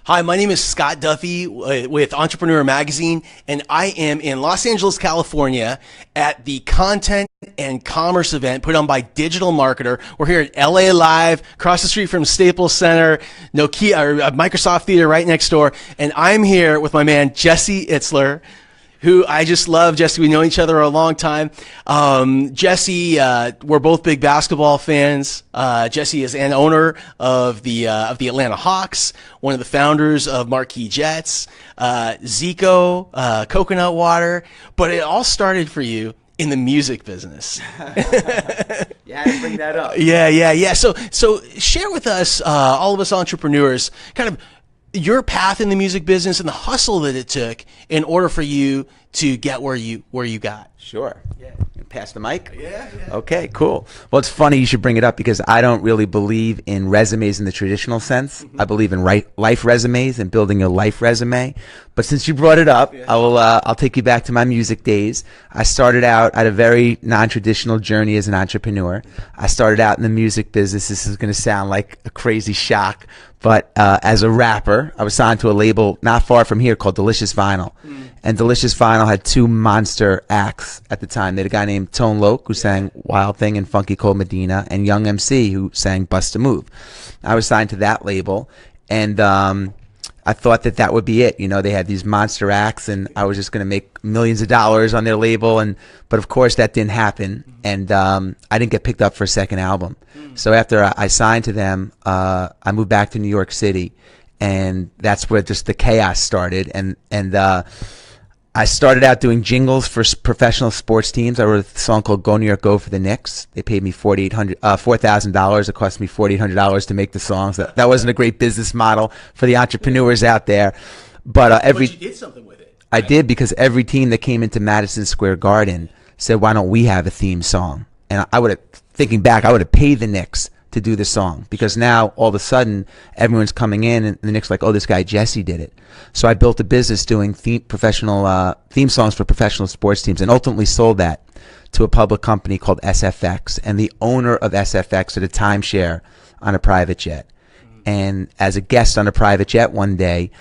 Hi, my name is Scott Duffy with Entrepreneur Magazine, and I am in Los Angeles, California at the Content and Commerce event put on by Digital Marketer. We're here at LA Live, across the street from Staples Center, Nokia, or Microsoft Theater right next door, and I'm here with my man, Jesse Itzler, who I just love. Jesse, we know each other a long time. Jesse, we're both big basketball fans. Jesse is an owner of the Atlanta Hawks, one of the founders of Marquis Jets, Zico, Coconut Water. But it all started for you in the music business. Yeah, I bring that up. Yeah. So share with us, all of us entrepreneurs, kind of your path in the music business and the hustle that it took in order for you to get where you got. Sure. Yeah. Pass the mic? Yeah. Okay, cool. Well, it's funny you should bring it up because I don't really believe in resumes in the traditional sense. I believe in life resumes and building a life resume. But since you brought it up, I'll take you back to my music days. I started out at a very non-traditional journey as an entrepreneur. I started out in the music business. This is going to sound like a crazy shock, but as a rapper, I was signed to a label not far from here called Delicious Vinyl. And Delicious Vinyl had two monster acts at the time. They had a guy named Tone Loc, who sang Wild Thing and Funky Cold Medina, and Young MC, who sang Bust a Move. I was signed to that label, and I thought that would be it. You know, they had these monster acts, and I was just going to make millions of dollars on their label. But of course, that didn't happen, and I didn't get picked up for a second album. So after I signed to them, I moved back to New York City, and that's where just the chaos started. And I started out doing jingles for professional sports teams. I wrote a song called "Go New York Go" for the Knicks. They paid me $4,000. It cost me $4,800 to make the songs. That wasn't a great business model for the entrepreneurs out there. But But you did something with it. I did, because every team that came into Madison Square Garden said, "Why don't we have a theme song?" And I would have, thinking back, I would have paid the Knicks to do the song, because now all of a sudden everyone's coming in and the Knicks like, "Oh, this guy Jesse did it." So I built a business doing professional theme songs for professional sports teams, and ultimately sold that to a public company called SFX, and the owner of SFX had a timeshare on a private jet. And as a guest on a private jet one day,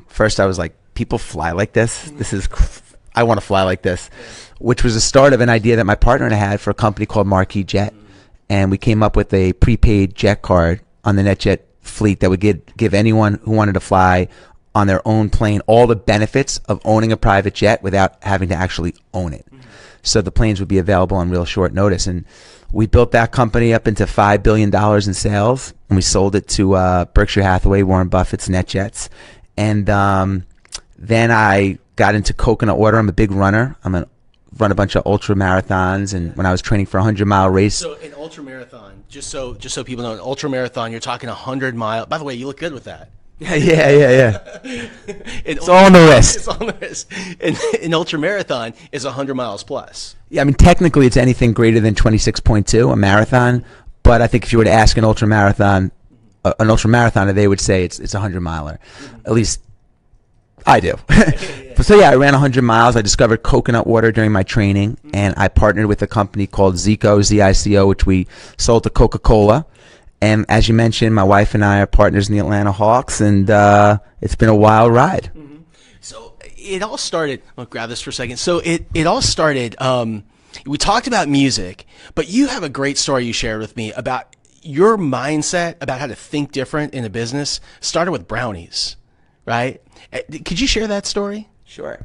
first I was like, people fly like this? I want to fly like this, which was the start of an idea that my partner and I had for a company called Marquis Jet. And we came up with a prepaid jet card on the NetJet fleet that would give anyone who wanted to fly on their own plane all the benefits of owning a private jet without having to actually own it. So the planes would be available on real short notice. And we built that company up into $5 billion in sales, and we sold it to Berkshire Hathaway, Warren Buffett's NetJets. And then I got into coconut water. I'm a big runner. Run a bunch of ultra marathons, and when I was training for a 100-mile race. So an ultra marathon, just so people know, an ultra marathon, you're talking 100-mile. By the way, you look good with that. Yeah. It's all on the wrist. It's on the wrist. An ultra marathon is 100 miles plus. Yeah, I mean, technically it's anything greater than 26.2, a marathon. But I think if you were to ask an ultra marathoner, they would say it's a 100-miler. At least I do. So yeah, I ran 100 miles. I discovered coconut water during my training, and I partnered with a company called Zico, Z-I-C-O, which we sold to Coca-Cola. And as you mentioned, my wife and I are partners in the Atlanta Hawks, and it's been a wild ride. So it all started, I'll grab this for a second. So it all started, we talked about music, but you have a great story you shared with me about your mindset about how to think different in a business. Started with brownies, right? Could you share that story? Sure.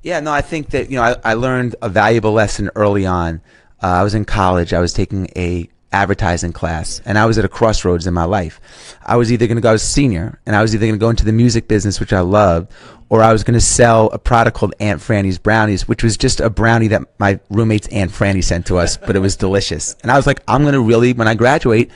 Yeah, no, I think that, I learned a valuable lesson early on. I was in college. I was taking a advertising class, and I was at a crossroads in my life. I was either going to go, I was a senior, and I was either going to go into the music business, which I loved, or I was going to sell a product called Aunt Franny's Brownies, which was just a brownie that my roommate's Aunt Franny sent to us, but it was delicious. And I was like, I'm going to really, when I graduate,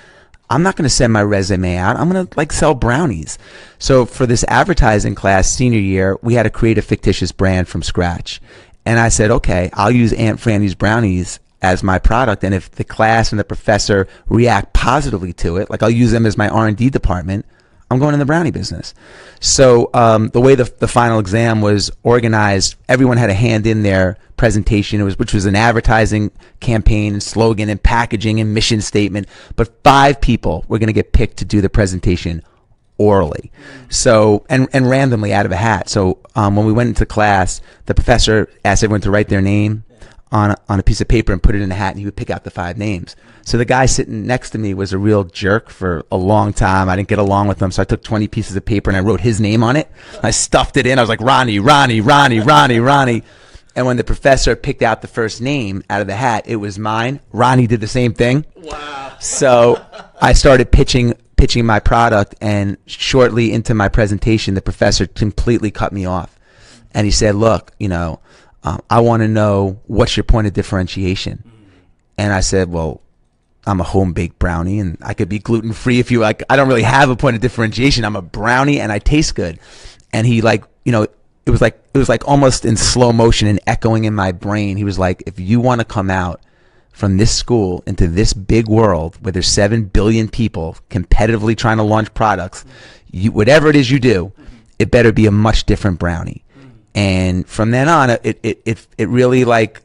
I'm not going to send my resume out. I'm going to sell brownies. So for this advertising class senior year, we had to create a fictitious brand from scratch. And I said, okay, I'll use Aunt Franny's Brownies as my product. And if the class and the professor react positively to it, I'll use them as my R&D department, I'm going in the brownie business. So the way the final exam was organized, everyone had a hand in their presentation, which was an advertising campaign and slogan and packaging and mission statement. But 5 people were going to get picked to do the presentation. orally. So, and randomly out of a hat. So when we went into class, the professor asked everyone to write their name on a piece of paper and put it in a hat, and he would pick out the 5 names. So the guy sitting next to me was a real jerk for a long time. I didn't get along with him, so I took 20 pieces of paper and I wrote his name on it. I stuffed it in. I was like, Ronnie, Ronnie, Ronnie, Ronnie, Ronnie. And when the professor picked out the first name out of the hat, it was mine. Ronnie did the same thing. Wow. So I started pitching my product, and shortly into my presentation, the professor completely cut me off. And he said, look, I want to know what's your point of differentiation. And I said, well, I'm a home-baked brownie, and I could be gluten-free if you like. I don't really have a point of differentiation. I'm a brownie, and I taste good. And he it was like almost in slow motion and echoing in my brain. He was like, if you want to come out from this school into this big world where there's 7 billion people competitively trying to launch products, whatever it is you do, it better be a much different brownie. And from then on, it really like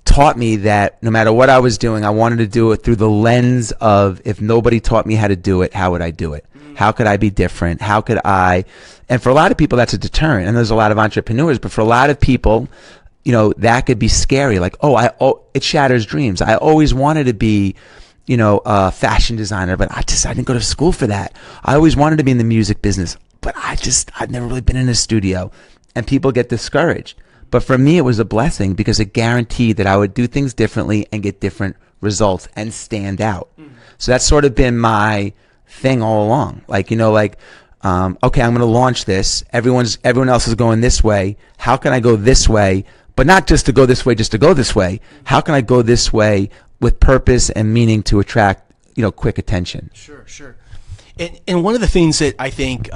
taught me that no matter what I was doing, I wanted to do it through the lens of, if nobody taught me how to do it, how would I do it? How could I be different? How could I? And for a lot of people, that's a deterrent. And there's a lot of entrepreneurs, but for a lot of people, that could be scary. Like, it shatters dreams. I always wanted to be, a fashion designer, but I didn't go to school for that. I always wanted to be in the music business, but I'd never really been in a studio. And people get discouraged. But for me, it was a blessing because it guaranteed that I would do things differently and get different results and stand out. So that's sort of been my thing all along. Like, okay, I'm going to launch this. Everyone else is going this way. How can I go this way? But not just to go this way, just to go this way. How can I go this way with purpose and meaning to attract, quick attention? Sure. And one of the things that I think,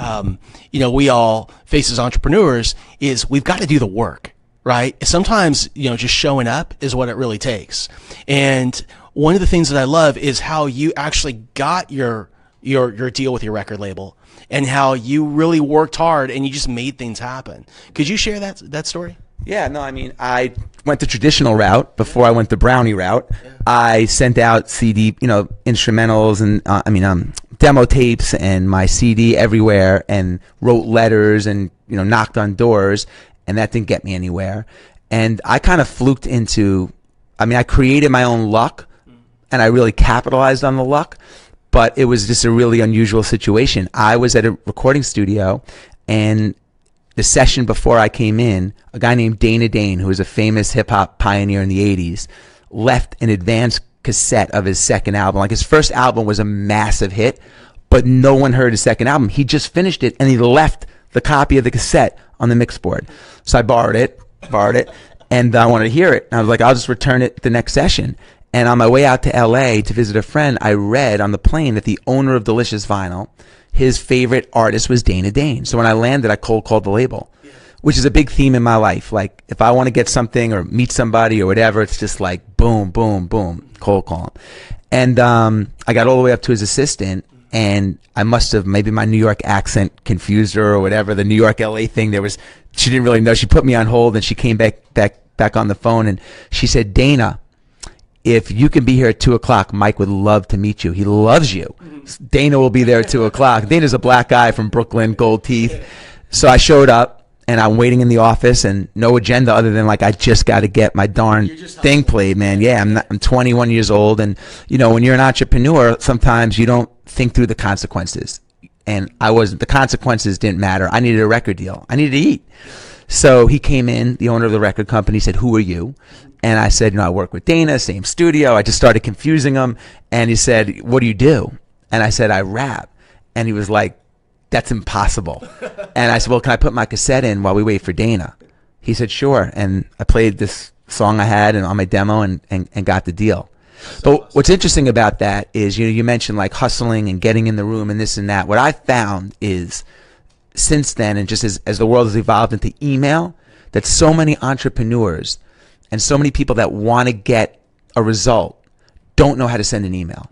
we all face as entrepreneurs is we've got to do the work, right? Sometimes, just showing up is what it really takes. And one of the things that I love is how you actually got your deal with your record label and how you really worked hard and you just made things happen. Could you share that story? Yeah, no, I went the traditional route before I went the brownie route. Yeah. I sent out CD, instrumentals and, demo tapes and my CD everywhere and wrote letters and, knocked on doors, and that didn't get me anywhere. And I kind of fluked into, I created my own luck and I really capitalized on the luck, but it was just a really unusual situation. I was at a recording studio, and the session before I came in, a guy named Dana Dane, who was a famous hip-hop pioneer in the 80s, left an advanced cassette of his second album. Like, his first album was a massive hit, but no one heard his second album. He just finished it, and he left the copy of the cassette on the mix board. So I borrowed it, and I wanted to hear it. And I was like, I'll just return it the next session. And on my way out to LA to visit a friend, I read on the plane that the owner of Delicious Vinyl, his favorite artist was Dana Dane. So when I landed, I cold called the label, which is a big theme in my life. Like, if I want to get something or meet somebody or whatever, it's just like boom, boom, boom, cold call him. And I got all the way up to his assistant, and I must have, maybe my New York accent confused her or whatever, the New York LA thing. She didn't really know. She put me on hold, and she came back on the phone, and she said, Dana, if you can be here at 2:00, Mike would love to meet you. He loves you. Dana will be there at 2:00. Dana's a black guy from Brooklyn, gold teeth. So I showed up, and I'm waiting in the office, and no agenda other than, like, I just got to get my darn thing played, man. Yeah, I'm 21 years old, and, when you're an entrepreneur, sometimes you don't think through the consequences. And the consequences didn't matter. I needed a record deal. I needed to eat. So he came in, the owner of the record company, said, who are you? And I said, I work with Dana, same studio. I just started confusing him. And he said, what do you do? And I said, I rap. And he was like, that's impossible. And I said, well, can I put my cassette in while we wait for Dana? He said, sure. And I played this song I had on my demo and got the deal. But what's interesting about that is, you mentioned like hustling and getting in the room and this and that. What I found is, since then, and just as the world has evolved into email, that so many entrepreneurs and so many people that want to get a result don't know how to send an email.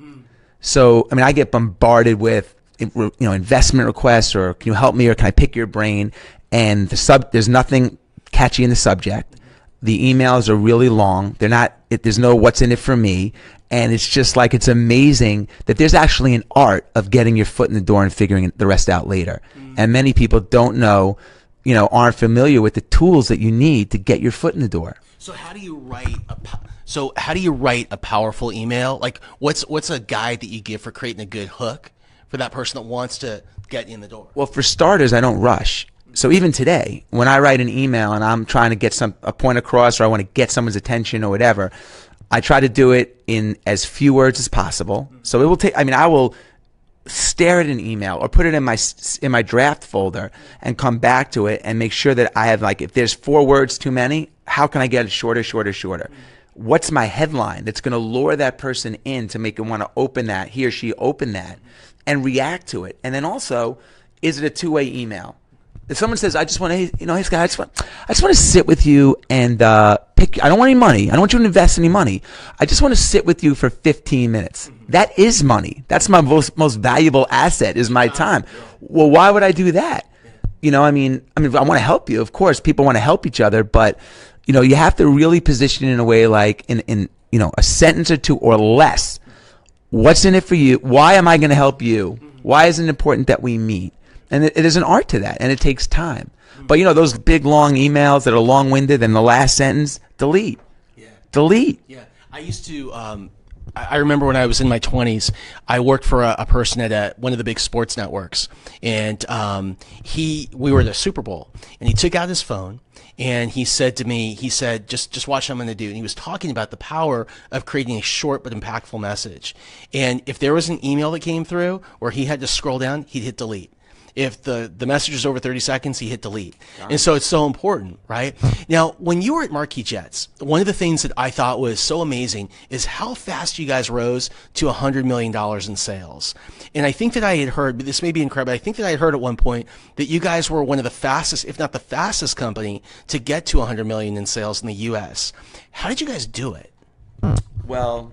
So, I get bombarded with, investment requests, or can you help me, or can I pick your brain? And there's nothing catchy in the subject. The emails are really long. There's no what's in it for me. And it's just like, it's amazing that there's actually an art of getting your foot in the door and figuring the rest out later. And many people don't know, aren't familiar with the tools that you need to get your foot in the door. So how do you write a powerful email? Like, what's a guide that you give for creating a good hook for that person that wants to get you in the door? Well, for starters, I don't rush. So even today, when I write an email and I'm trying to get a point across, or I want to get someone's attention or whatever, I try to do it in as few words as possible. So it will take, I will stare at an email or put it in my draft folder and come back to it and make sure that I have, like, if there's 4 words too many, how can I get it shorter? What's my headline that's going to lure that person in to make them want to open that, he or she open that and react to it? And then also, is it a two-way email? If someone says, I just want to, hey Scott, I just want to sit with you and pick. I don't want any money. I don't want you to invest any money. I just want to sit with you for 15 minutes. That is money. That's my most valuable asset, is my time. Well, why would I do that? I want to help you. Of course, people want to help each other, but you have to really position it in a way like in a sentence or two or less. What's in it for you? Why am I going to help you? Why is it important that we meet? And it is an art to that, and it takes time. But those big long emails that are long-winded, and the last sentence, delete. Yeah. Delete. Yeah. I used to. I remember when I was in my 20s, I worked for a person at one of the big sports networks, and we were at a Super Bowl, and he took out his phone. And he said to me, just watch what I'm going to do. And he was talking about the power of creating a short but impactful message. And if there was an email that came through where he had to scroll down, he'd hit delete. If the message is over 30 seconds, he hit delete. And so it's so important, right? Now, when you were at Marquis Jets, one of the things that I thought was so amazing is how fast you guys rose to $100 million in sales. And I think that I had heard, but this may be incredible, I think that I had heard at one point that you guys were one of the fastest, if not the fastest company to get to $100 million in sales in the U.S. How did you guys do it? Well,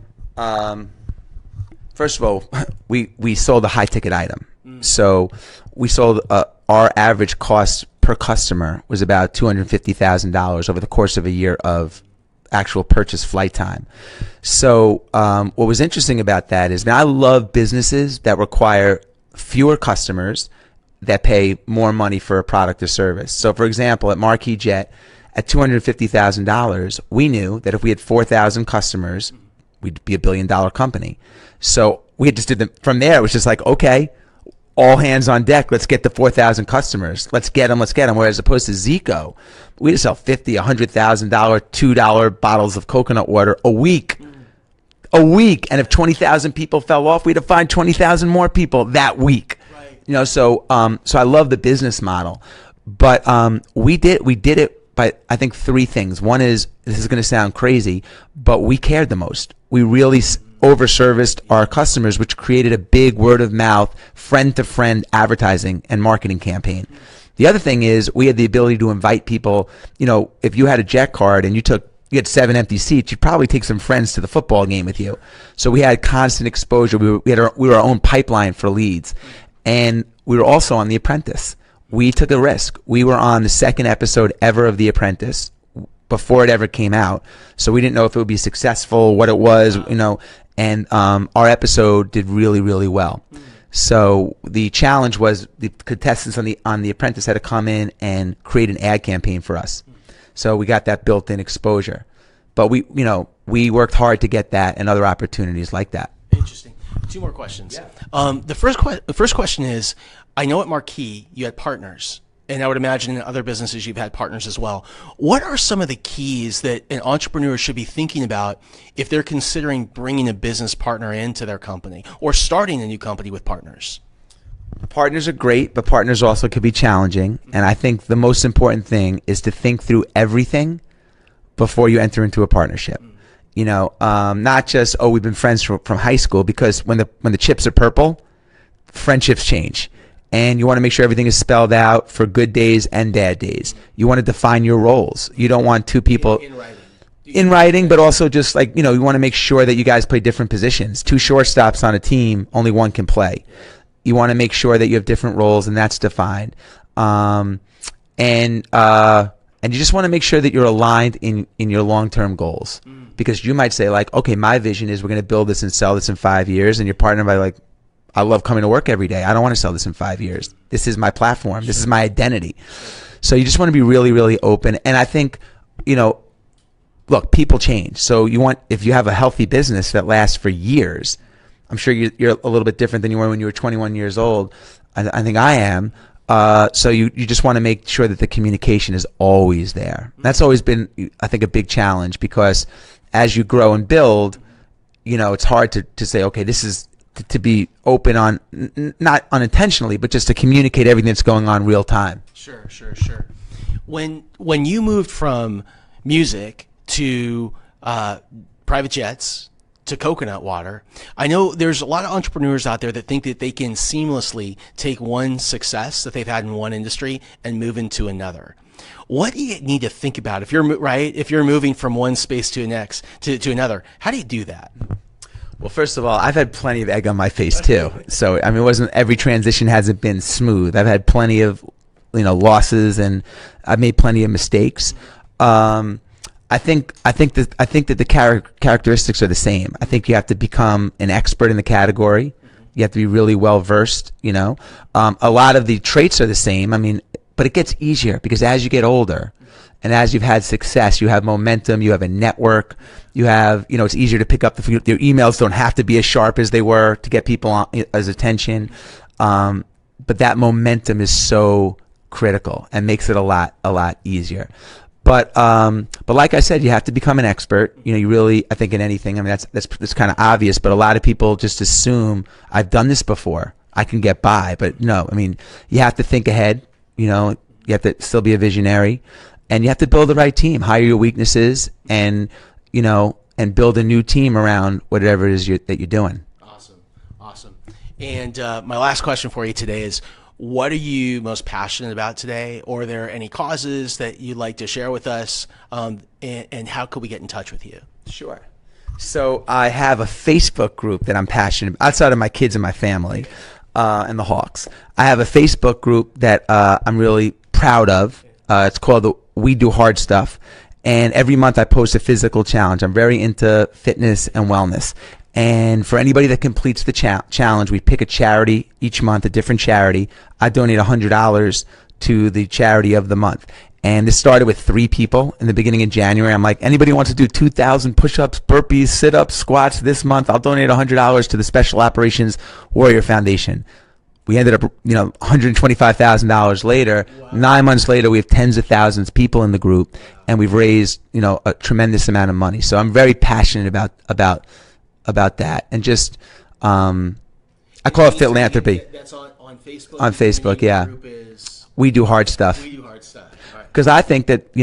first of all, we sold a high-ticket item. So we sold our average cost per customer was about $250,000 over the course of a year of actual purchase flight time. So what was interesting about that is, now I love businesses that require fewer customers that pay more money for a product or service. So for example, at Marquis Jet, at $250,000, we knew that if we had 4,000 customers, we'd be $1 billion company. So we just did from there, it was just like, okay, all hands on deck. Let's get the 4,000 customers. Let's get them. Whereas opposed to Zico, we just sell $50,000, $100,000, $2 bottles of coconut water a week. And if 20,000 people fell off, we'd have to find 20,000 more people that week. Right. So I love the business model. But we did it by, I think, 3 things. One is, this is going to sound crazy, but we cared the most. We really overserviced our customers, which created a big word of mouth, friend to friend advertising and marketing campaign. The other thing is, we had the ability to invite people. If you had a Jet card and you had 7 empty seats, you'd probably take some friends to the football game with you. So we had constant exposure. We were our own pipeline for leads. And we were also on The Apprentice. We took a risk. We were on the 2nd episode ever of The Apprentice before it ever came out. So we didn't know if it would be successful, what it was, and our episode did really, really well. So the challenge was, the contestants on the Apprentice had to come in and create an ad campaign for us. So we got that built-in exposure. But we worked hard to get that and other opportunities like that. Interesting. 2 more questions. Yeah. The first question is, I know at Marquis you had partners, and I would imagine in other businesses you've had partners as well. What are some of the keys that an entrepreneur should be thinking about if they're considering bringing a business partner into their company or starting a new company with partners? Partners are great, but partners also can be challenging. And I think the most important thing is to think through everything before you enter into a partnership. Not just, we've been friends from high school, because when the chips are purple, friendships change. And you want to make sure everything is spelled out for good days and bad days. You want to define your roles. You don't want 2 people in writing, but also just like, you want to make sure that you guys play different positions. 2 shortstops on a team, only one can play. You want to make sure that you have different roles, and that's defined. And you just want to make sure that you're aligned in your long-term goals. because you might say like, okay, my vision is we're going to build this and sell this in 5 years, and your partner might be like, I love coming to work every day. I don't want to sell this in 5 years. This is my platform. This is my identity. So you just want to be really, really open. And I think, look, people change. So if you have a healthy business that lasts for years, I'm sure you're a little bit different than you were when you were 21 years old. I think I am. So you just want to make sure that the communication is always there. That's always been, I think, a big challenge, because as you grow and build, it's hard to say, okay, this is to be open on, not unintentionally, but just to communicate everything that's going on real time. Sure. When you moved from music to private jets to coconut water, I know there's a lot of entrepreneurs out there that think that they can seamlessly take one success that they've had in one industry and move into another. What do you need to think about if you're moving from one space to another? How do you do that? Well, first of all, I've had plenty of egg on my face too. So, I mean, every transition hasn't been smooth. I've had plenty of, losses, and I've made plenty of mistakes. I think that the characteristics are the same. I think you have to become an expert in the category. You have to be really well versed. A lot of the traits are the same. I mean, but it gets easier because as you get older, and as you've had success, you have momentum, you have a network, you have, it's easier to pick up your emails don't have to be as sharp as they were to get people as attention. But that momentum is so critical and makes it a lot easier. But like I said, you have to become an expert. You really, I think in anything, I mean, that's kind of obvious, but a lot of people just assume I've done this before, I can get by. But no, I mean, you have to think ahead, you have to still be a visionary. And you have to build the right team, hire your weaknesses, and and build a new team around whatever it is that you're doing. Awesome. And my last question for you today is, what are you most passionate about today? Or are there any causes that you'd like to share with us? And how could we get in touch with you? Sure. So I have a Facebook group that I'm passionate about, outside of my kids and my family and the Hawks. I have a Facebook group that I'm really proud of. It's called the We Do Hard Stuff, and every month I post a physical challenge. I'm very into fitness and wellness, and for anybody that completes the challenge, we pick a charity each month, a different charity. I donate $100 to the charity of the month, and this started with 3 people in the beginning of January. I'm like, anybody who wants to do 2,000 push-ups, burpees, sit-ups, squats this month, I'll donate $100 to the Special Operations Warrior Foundation. We ended up, $125,000 later. Wow. 9 months later, we have tens of thousands of people in the group, and we've raised, a tremendous amount of money. So I'm very passionate about that, and just, I call it philanthropy. That's on Facebook. On Facebook, yeah. Group is We Do Hard Stuff. We Do Hard Stuff. Because I think that,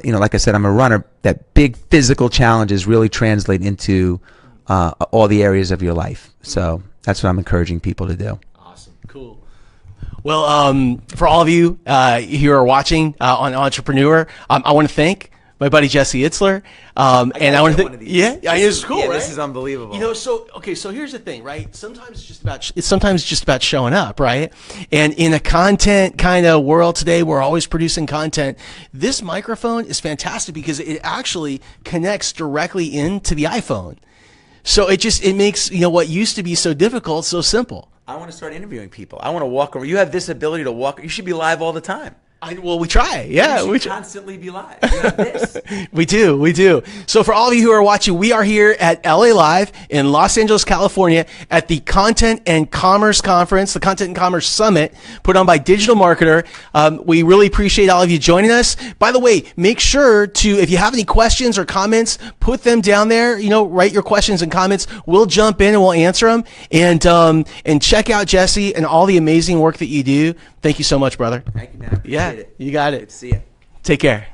like I said, I'm a runner. That big physical challenges really translate into all the areas of your life. So that's what I'm encouraging people to do. Cool. Well, for all of you who are watching on Entrepreneur, I want to thank my buddy Jesse Itzler, and I want to thank. Yeah, it's cool. Right? This is unbelievable. So here's the thing, right? Sometimes it's just about showing up, right? And in a content kind of world today, we're always producing content. This microphone is fantastic because it actually connects directly into the iPhone. So it makes what used to be so difficult so simple. I want to start interviewing people. I want to walk around. You have this ability to walk. You should be live all the time. We try. Yeah, we should constantly be live. You have this. We do. So for all of you who are watching, we are here at LA Live in Los Angeles, California at the Content and Commerce Conference, the Content and Commerce Summit put on by Digital Marketer. We really appreciate all of you joining us. By the way, make sure to, if you have any questions or comments, put them down there. Write your questions and comments. We'll jump in and we'll answer them. And check out Jesse and all the amazing work that you do. Thank you so much, brother. Thank you, man. Yeah, you got it. Good to see you. Take care.